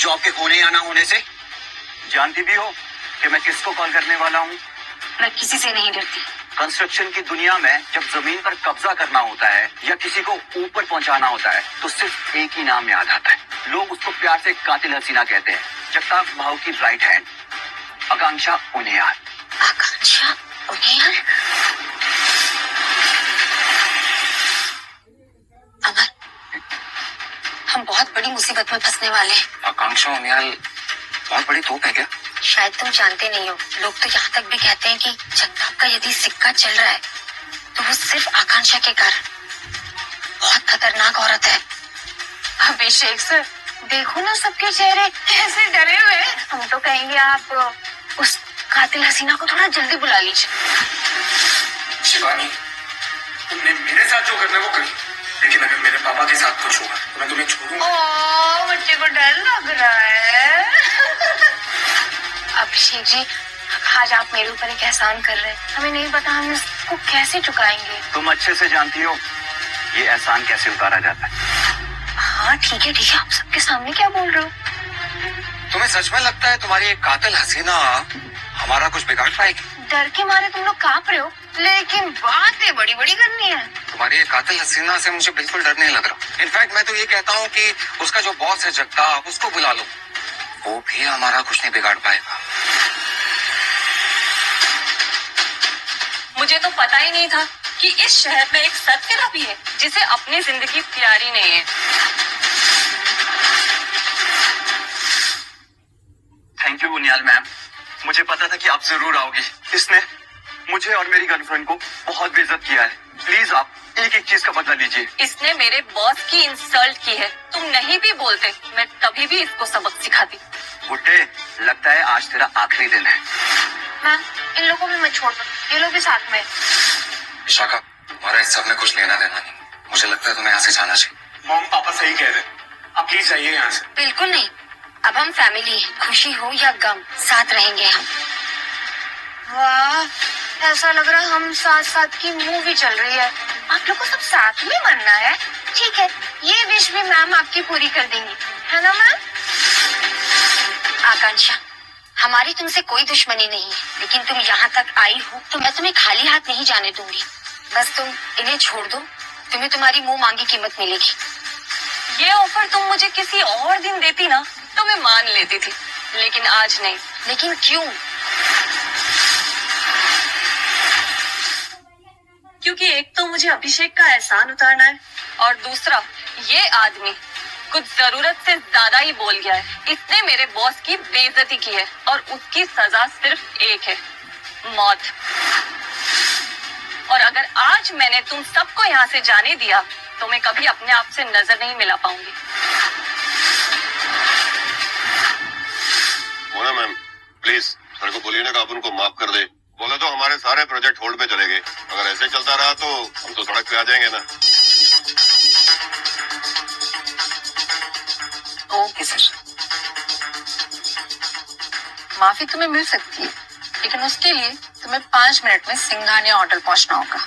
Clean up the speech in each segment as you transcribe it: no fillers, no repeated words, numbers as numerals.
Job के होने या ना होने से। जानती भी हो कि मैं किसको कॉल करने वाला हूँ? मैं किसी से नहीं डरती। कंस्ट्रक्शन की दुनिया में जब जमीन पर कब्जा करना होता है या किसी को ऊपर पहुंचाना होता है तो सिर्फ एक ही नाम याद आता है। लोग उसको प्यार से कातिल हसीना कहते हैं। जगताप भाव की राइट हैंड आकांक्षा उनियाल। आकांक्षा उनियाल? अमर, हम बहुत बड़ी मुसीबत में फंसने वाले हैं। आकांक्षा उनियाल बहुत बड़ी तोप है क्या? शायद तुम जानते नहीं हो। लोग तो यहाँ तक भी कहते हैं कि जगताप का यदि सिक्का चल रहा है तो वो सिर्फ आकांक्षा के कारण। बहुत खतरनाक औरत है। अभिषेक सर, देखो ना सबके चेहरे कैसे डरे हुए हैं। हम तो कहेंगे आप उस कातिल हसीना को थोड़ा जल्दी बुला लीजिए। शिवानी, तुमने मेरे साथ जो करना है वो करी, लेकिन अगर मेरे पापा के साथ कुछ हुआ तो मैं तुम्हें छोड़ूंगा। ओह, बच्चे को डर लग रहा है। अभिषेक जी, आज आप मेरे ऊपर एक एहसान कर रहे हैं। हमें नहीं पता हम इसको कैसे चुकाएंगे। तुम अच्छे से जानती हो ये एहसान कैसे उतारा जाता है। हाँ ठीक है, आप सबके सामने क्या बोल रहे हो? तुम्हें सच में लगता है तुम्हारी एक कातिल हसीना हमारा कुछ बिगाड़ पाएगी? डर के मारे तुम लोग कांप रहे हो, लेकिन बातें बड़ी बड़ी करनी है। तुम्हारी ये कातिल हसीना से मुझे बिल्कुल डर नहीं लग रहा। इनफैक्ट मैं तो ये कहता हूँ कि उसका जो बॉस है जगताप, उसको बुला लो, वो भी हमारा कुछ नहीं बिगाड़ पाएगा। मुझे तो पता ही नहीं था कि इस शहर में एक सत्यता भी है जिसे अपनी जिंदगी प्यारी नहीं है। थैंक यू उनियाल मैम, मुझे पता था कि आप जरूर आओगी। इसने मुझे और मेरी गर्लफ्रेंड को बहुत बेइज्जत किया है। प्लीज आप एक एक चीज का बदला लीजिए। इसने मेरे बॉस की इंसल्ट की है। तुम नहीं भी बोलते, मैं तभी भी इसको सबक सिखाती। बुड्ढे, लगता है आज तेरा आखिरी दिन है। मैम, इन लोगों में मत छोड़ दो, ये लोग भी साथ में। विशाखा, तुम्हारा इस सब में कुछ लेना देना नहीं। मुझे लगता है तुम्हें यहाँ से जाना चाहिए। मॉम, पापा सही कह रहे हैं, आप प्लीज जाइए यहाँ से। बिल्कुल नहीं, अब हम फैमिली हैं। खुशी हो या गम, साथ रहेंगे हम। वाह, ऐसा लग रहा है हम साथ साथ की मूवी चल रही है। आप लोग को सब साथ में मरना है। ठीक है, ये विश भी मैम आपकी पूरी कर देंगी, है ना मैम? आकांक्षा, हमारी तुमसे कोई दुश्मनी नहीं है, लेकिन तुम यहाँ तक आई हो तो मैं तुम्हें खाली हाथ नहीं जाने दूंगी। बस तुम इन्हें छोड़ दो, तुम्हें तुम्हारी मुंह मांगी कीमत मिलेगी। ये ऑफर तुम मुझे किसी और दिन देती ना तो मैं मान लेती थी, लेकिन आज नहीं। लेकिन क्यों? क्योंकि एक तो मुझे अभिषेक का एहसान उतारना है और दूसरा ये आदमी कुछ जरूरत से ज्यादा ही बोल गया है। इसने मेरे बॉस की बेइज्जती की है और उसकी सजा सिर्फ एक है, मौत। और अगर आज मैंने तुम सबको यहाँ से जाने दिया तो मैं कभी अपने आप से नजर नहीं मिला पाऊंगी। मोना मैम, प्लीज सर को बोलिए ना कि आप उनको माफ कर दे। बोले तो हमारे सारे प्रोजेक्ट होल्ड पे चले गए। अगर ऐसे चलता रहा तो हम तो सड़क पे आ जाएंगे ना। ओके सर, माफी तुम्हें मिल सकती है, लेकिन उसके लिए तुम्हें 5 मिनट में सिंघानिया होटल पहुंचना होगा,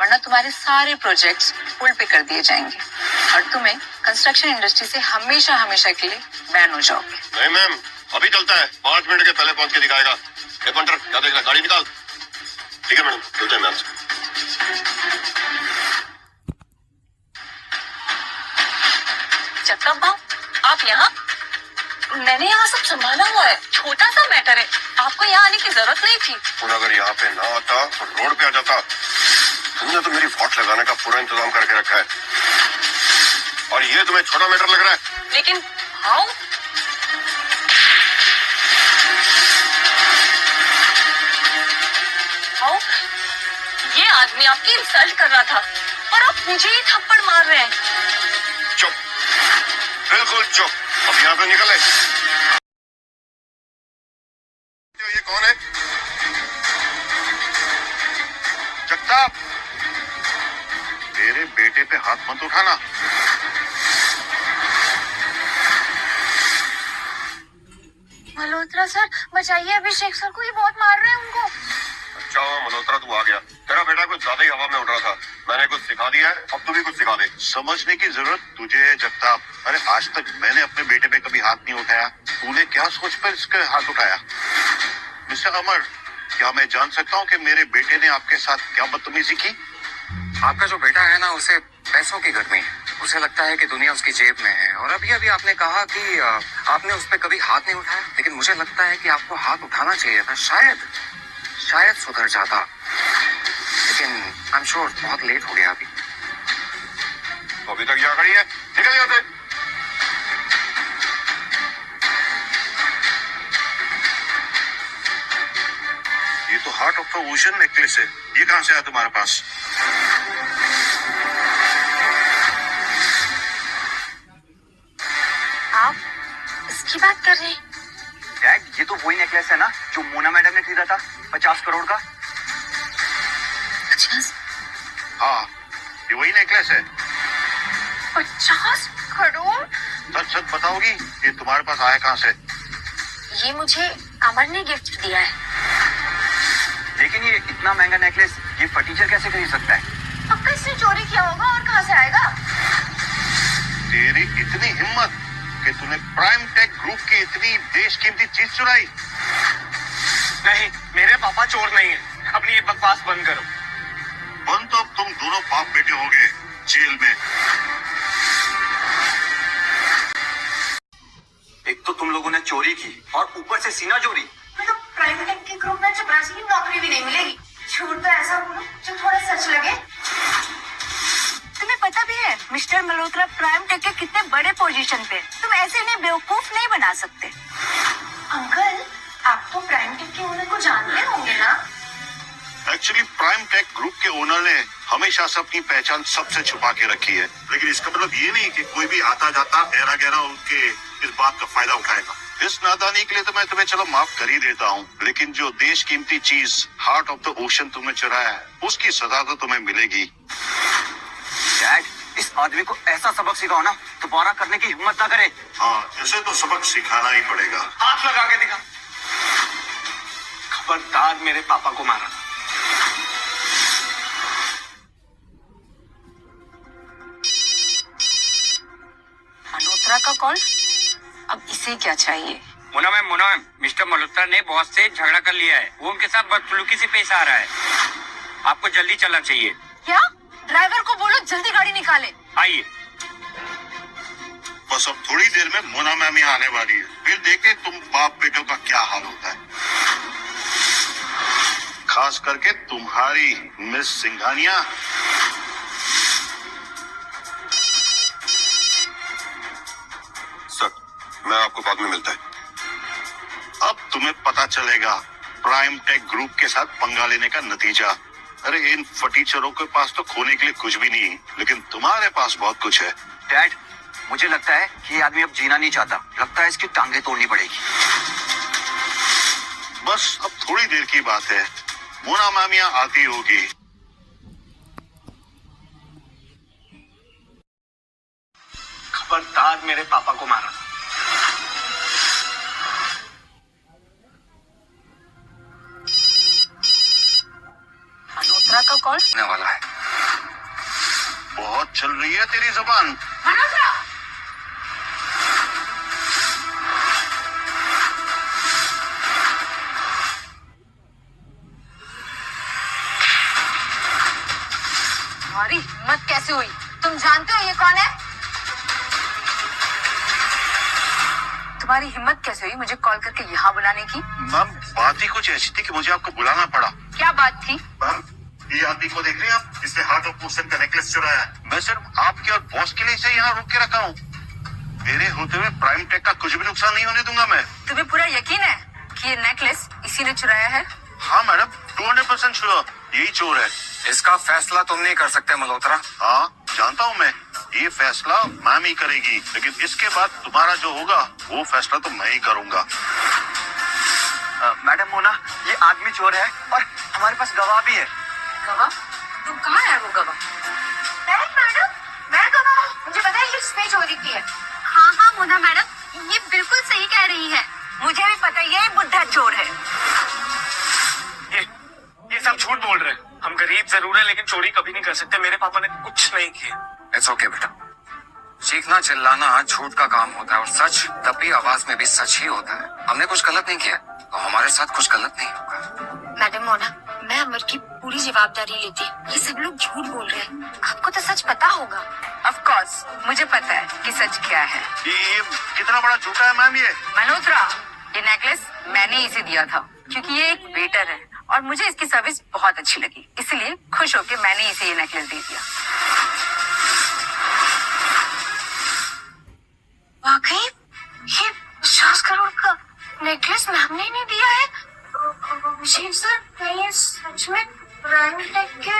वरना तुम्हारे सारे प्रोजेक्ट्स होल्ड पे कर दिए जाएंगे और तुम्हें कंस्ट्रक्शन इंडस्ट्री से हमेशा हमेशा के लिए बैन हो जाओगे। नहीं मैम, अभी चलता है, 5 मिनट के पहले पहुंच के दिखाएगा। पंटर, क्या देख रहा है? गाड़ी निकाल। ठीक है मैडम, चलते हैं मैम। जगताप भाव, आप यहाँ? मैंने यहाँ सब संभाला हुआ है, छोटा सा मैटर है, आपको यहाँ आने की जरूरत नहीं थी। और अगर यहाँ पे ना आता तो रोड पे आ जाता। तुमने तो मेरी वोट लगाने का पूरा इंतजाम करके रखा है और ये तुम्हें छोटा मैटर लग रहा है। लेकिन हाउ? हाउ? ये आदमी आपकी इंसल्ट कर रहा था और आप मुझे ही थप्पड़ मार रहे हैं। चुप, बिल्कुल चुप। अब यहाँ से निकले। ये कौन है? जगताप, मेरे बेटे पे हाथ मत उठाना। मल्होत्रा सर, बचाइए अभिषेक सर को, ये बहुत मार रहे हैं उनको। अच्छा हुआ मल्होत्रा तू आ गया। तेरा बेटा कुछ ज्यादा ही हवा में उड़ रहा था। मैंने कुछ सिखा दिया है, अब तू भी कुछ सिखा दे। समझने की जरूरत तुझे है जगताप। अरे आज तक मैंने अपने बेटे पे कभी हाथ हाथ नहीं उठाया, तूने क्या सोच कर इसके हाथ उठाया? मिस्टर अमर, क्या मैं जान सकता हूँ कि मेरे बेटे ने आपके साथ क्या बदतमीजी की? आपका जो बेटा है ना, उसे पैसों की गर्मी है। उसे लगता है कि दुनिया उसकी जेब में है। और अभी अभी आपने कहा कि आपने उस पर कभी हाथ नहीं उठाया, लेकिन मुझे लगता है कि आपको हाथ उठाना चाहिए था। शायद सुधर जाता, लेकिन आई एम श्योर बहुत लेट हो गया अभी। तो अभी तक यहाँ खड़ी है, निकल यहाँ से। ये तो heart of the ocean necklace है, ये कहां से आया तुम्हारे पास? आप इसकी बात कर रहे हैं? डैड, ये तो वही नेकलेस है ना जो मोना मैडम ने खरीदा था 50 करोड़ का। 50? हाँ, ये वही नेकलेस है। 50 करोड़? सच सच बताओगी, ये तुम्हारे पास आया कहां से? ये मुझे अमर ने गिफ्ट दिया है। लेकिन ये इतना महंगा नेकलेस ये फटीचर कैसे खरीद सकता है? पक्का इसने चोरी किया होगा, और कहां से आएगा? तेरी इतनी हिम्मत कि तूने प्राइम टेक ग्रुप की इतनी बेशकीमती चीज चुराई? नहीं, मेरे पापा चोर नहीं है। अपनी ये बकवास बंद करो। बंद तो अब तुम दोनों बाप बेटे होगे जेल में। एक तो तुम लोगों ने चोरी की और ऊपर से सीना चोरी। मतलब प्राइम टेक के ग्रुप में चपरासी की नौकरी भी नहीं मिलेगी। झूठ तो ऐसा बोलो जो थोड़ा सच लगे। तुम्हें पता भी है मिस्टर मल्होत्रा प्राइम टेक के कितने बड़े पोजीशन पे। तुम ऐसे इन्हें बेवकूफ नहीं बना सकते। अंकल, आप तो प्राइम टेक के ओनर को जानते होंगे ना? एक्चुअली प्राइम टेक ग्रुप के ओनर ने हमेशा से अपनी पहचान सबसे छुपा के रखी है, लेकिन इसका मतलब ये नहीं कि कोई भी आता जाता गहरा गहरा उनके इस बात का फायदा उठाएगा। इस नादानी के लिए तो मैं तुम्हें चलो माफ कर ही देता हूँ, लेकिन जो देश कीमती चीज हार्ट ऑफ द ओशन तुमने चुराया है उसकी सजा तो तुम्हें मिलेगी। डैड, इस आदमी को ऐसा सबक सिखाओ ना दोबारा करने की हिम्मत ना करे। हाँ, इसे तो सबक सिखाना ही पड़ेगा। हाथ लगा के दिखा। खबरदार मेरे पापा को मारा। मल्होत्रा का कॉल। अब इसे क्या चाहिए? मोना मैम, मिस्टर मल्होत्रा ने बॉस से झगड़ा कर लिया है। वो उनके साथ बदसलूकी से पेश आ रहा है। आपको जल्दी चलना चाहिए। क्या? ड्राइवर को बोलो जल्दी गाड़ी निकाले। आइए। बस अब थोड़ी देर में मोना मैम यहाँ आने वाली है, फिर देखे तुम बाप बेटों का क्या हाल होता है। खास करके तुम्हारी मिस सिंघानिया। सर, मैं आपको बाद में मिलता है। अब तुम्हें पता चलेगा प्राइम टेक ग्रुप के साथ पंगा लेने का नतीजा। अरे इन फटीचरों के पास तो खोने के लिए कुछ भी नहीं, लेकिन तुम्हारे पास बहुत कुछ है। डैड, मुझे लगता है कि ये आदमी अब जीना नहीं चाहता। लगता है इसकी टांगे तोड़नी पड़ेगी। बस अब थोड़ी देर की बात है, मोना मैम यहाँ आती होगी। खबरदार मेरे पापा को मारा। मल्होत्रा का कॉल होने वाला है। बहुत चल रही है तेरी जुबान। मल्होत्रा! तुम्हारी हिम्मत कैसे हुई? तुम जानते हो ये कौन है? तुम्हारी हिम्मत कैसे हुई मुझे कॉल करके यहाँ बुलाने की? मैम, बात ही कुछ ऐसी थी कि मुझे आपको बुलाना पड़ा। क्या बात थी? मैम, ये आदमी को देख रहे हैं आप? इसने हार्ट ऑफ ओशन का नेकलेस चुराया है। मैं सिर्फ आपके और बॉस के लिए इसे यहाँ रोक के रखा हूँ। मेरे होते हुए प्राइम टेक का कुछ भी नुकसान नहीं होने दूंगा मैं। तुम्हें पूरा यकीन है कि ये नेकलेस इसी ने चुराया है? हाँ मैडम, 200% श्योर यही चोर है। इसका फैसला तुम नहीं कर सकते मल्होत्रा। हाँ जानता हूँ मैं, ये फैसला मैम ही करेगी, लेकिन इसके बाद तुम्हारा जो होगा वो फैसला तो मैं ही करूंगा। मैडम मोना, ये आदमी चोर है और हमारे पास गवाह भी है। गवाह? तुम कहाँ है वो गवाह? मैडम, मैं गवाह हूँ। मुझे पता है ये इसने चोरी की है। हाँ हाँ मोना मैडम, ये बिल्कुल सही कह रही है। मुझे भी पता है ये बुढ़ा चोर है। ये सब झूठ बोल रहे हैं। हम गरीब जरूर है लेकिन चोरी कभी नहीं कर सकते। मेरे पापा ने कुछ नहीं किया। इट्स ओके बेटा, चीखना चिल्लाना झूठ का काम होता है और सच तब भी आवाज में भी सच ही होता है। हमने कुछ गलत नहीं किया तो हमारे साथ कुछ गलत नहीं होगा। मैडम मोना, मैं अमर की पूरी जवाबदारी लेती हूँ। ये सब लोग झूठ बोल रहे हैं, आपको तो सच पता होगा। ऑफ कोर्स मुझे पता है कि सच क्या है। ये कितना बड़ा झूठा है मैम ये। मल्होत्रा, ये नेकलेस मैंने इसे दिया था क्योंकि ये एक वेटर है और मुझे इसकी सर्विस बहुत अच्छी लगी, इसलिए खुश होकर मैंने इसे ये नेकलेस दे दिया। वाकई ये 50 करोड़ का नेकलेस मैम ने नहीं दिया है? जी सर, मैं ये सच में प्राइम टेक के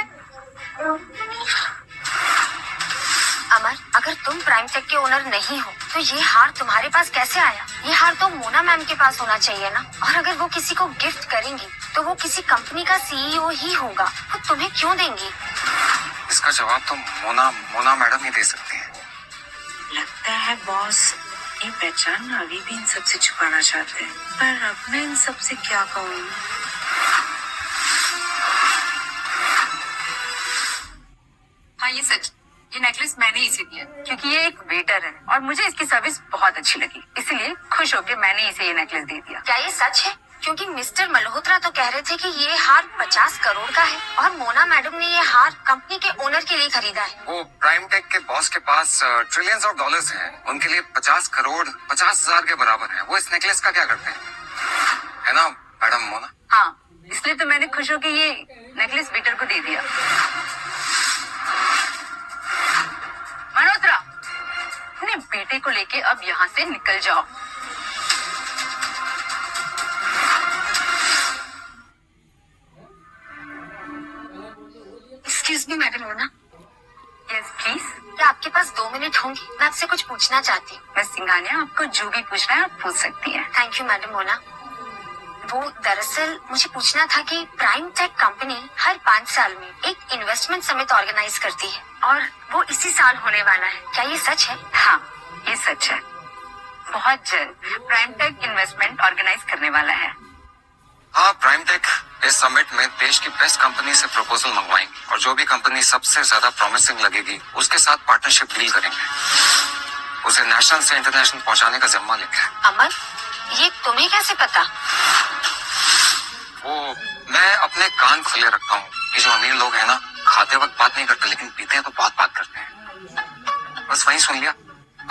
अमर, अगर तुम प्राइम टेक के ओनर नहीं हो तो ये हार तुम्हारे पास कैसे आया? ये हार तो मोना मैम के पास होना चाहिए ना। और अगर वो किसी को गिफ्ट करेंगी तो वो किसी कंपनी का सीईओ ही होगा, वो तुम्हें क्यों देंगी? इसका जवाब तो मोना मैडम ही दे सकती है। लगता है बॉस ये पहचान अभी भी इन सबसे छुपाना चाहते हैं, पर अब मैं इन सबसे क्या कहूँ? हाँ ये सच, ये नेकलेस मैंने इसे दिया क्योंकि ये एक वेटर है और मुझे इसकी सर्विस बहुत अच्छी लगी, इसलिए खुश होकर मैंने इसे ये नेकलेस दे दिया। क्या ये सच है? क्योंकि मिस्टर मल्होत्रा तो कह रहे थे कि ये हार 50 करोड़ का है और मोना मैडम ने ये हार कंपनी के ओनर के लिए खरीदा है। वो प्राइम टेक के बॉस के पास ट्रिलियंस ऑफ डॉलर्स हैं, उनके लिए 50 करोड़ 50,000 के बराबर है। वो इस नेकलेस का क्या करते हैं, है ना मैडम मोना? हाँ, इसलिए तो मैंने खुश होकर ये नेकलेस वेटर को दे दिया। मल्होत्रा, अपने बेटे को लेके अब यहाँ से निकल जाओ। Excuse me madam Mona, yes please. क्या आपके पास 2 मिनट होंगे? मैं आपसे कुछ पूछना चाहती हूँ। मिस सिंघानिया, आपको जो भी पूछना है आप पूछ सकती हैं। Thank you madam Mona. वो दरअसल मुझे पूछना था कि प्राइम टेक कंपनी हर 5 साल में एक इन्वेस्टमेंट समिट ऑर्गेनाइज करती है और वो इसी साल होने वाला है। क्या ये सच है? हाँ ये सच है, बहुत जल्द प्राइम टेक इन्वेस्टमेंट ऑर्गेनाइज करने वाला है। हाँ, प्राइम टेक इस समिट में देश की बेस्ट कंपनी से प्रपोजल मंगवाएंगे और जो भी कंपनी सबसे ज्यादा प्रॉमिसिंग लगेगी उसके साथ पार्टनरशिप डील करेंगे। उसे नेशनल से इंटरनेशनल पहुंचाने का जिम्मा लेंगे। अमर, ये तुम्हें कैसे पता? वो मैं अपने कान खुले रखता हूँ। ये जो अमीर लोग हैं ना, खाते वक्त बात नहीं करते लेकिन पीते हैं तो बहुत बात करते हैं। बस वही सुन लिया।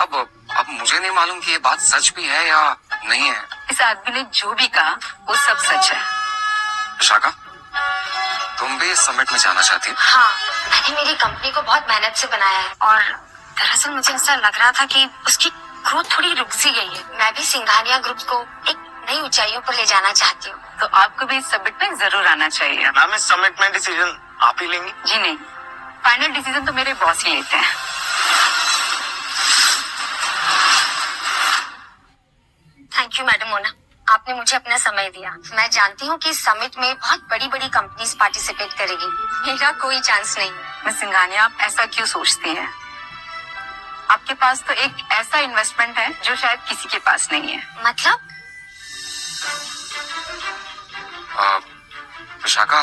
अब मुझे नहीं मालूम कि ये बात सच भी है या नहीं है। इस आदमी ने जो भी कहा वो सब सच है। विशाखा, तुम भी इस समिट में जाना चाहती हो? हाँ, मैंने मेरी कंपनी को बहुत मेहनत से बनाया है और दरअसल मुझे ऐसा लग रहा था कि उसकी ग्रोथ थोड़ी रुक सी गई है। मैं भी सिंघानिया ग्रुप को एक नई ऊंचाइयों पर ले जाना चाहती हूँ। तो आपको भी इस समिट में जरूर आना चाहिए। मैम, इस समिट में डिसीजन आप ही लेंगी? जी नहीं, फाइनल डिसीजन तो मेरे बॉस ही लेते हैं। थैंक यू मैडम मोना, आपने मुझे अपना समय दिया। मैं जानती हूँ कि इस समिट में बहुत बड़ी बड़ी कंपनीज पार्टिसिपेट करेगी, मेरा कोई चांस नहीं। मिस सिंघानिया, आप ऐसा क्यों सोचती हैं? आपके पास तो एक ऐसा इन्वेस्टमेंट है जो शायद किसी के पास नहीं है। मतलब? विशाखा,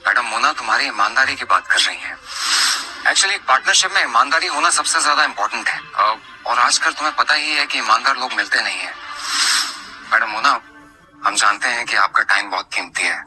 मैडम मोना तुम्हारी ईमानदारी की बात कर रही हैं। एक्चुअली पार्टनरशिप में ईमानदारी होना सबसे ज्यादा इम्पोर्टेंट है और आजकल तुम्हें पता ही है कि ईमानदार लोग मिलते नहीं हैं। मैडम मोना, हम जानते हैं कि आपका टाइम बहुत कीमती है